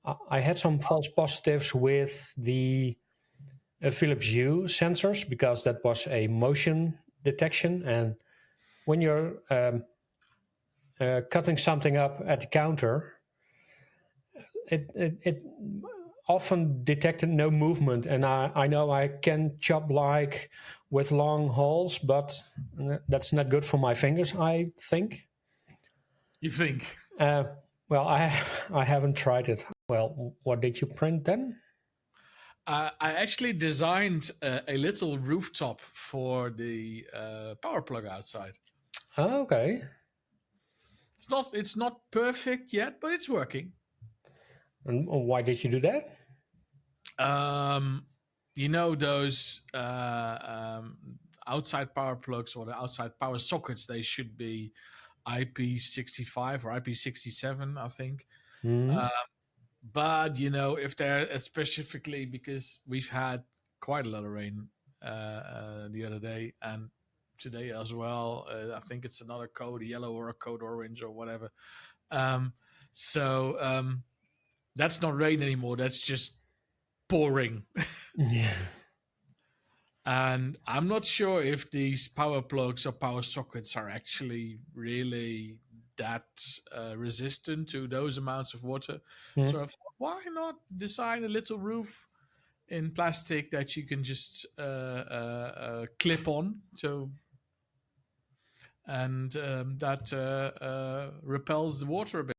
I had some false positives with the Philips Hue sensors because that was a motion detection, and when you're cutting something up at the counter, it often detected no movement, and I know I can chop like with long holes, but that's not good for my fingers, I think. You think? Uh, well, I haven't tried it. Well, what did you print then? I actually designed a little rooftop for the power plug outside. Oh, okay. It's not perfect yet, but it's working. And why did you do that? Um, you know those outside power plugs or the outside power sockets? They should be IP65 or IP67, I think. Hmm. Uh, but if they're specifically because we've had quite a lot of rain the other day and today as well. I think it's another code yellow or a code orange or whatever. Um, so that's not rain anymore. That's just pouring. Yeah. And I'm not sure if these power plugs or power sockets are actually really that resistant to those amounts of water. So I Hmm. thought, why not design a little roof in plastic that you can just clip on? So and that repels the water a bit.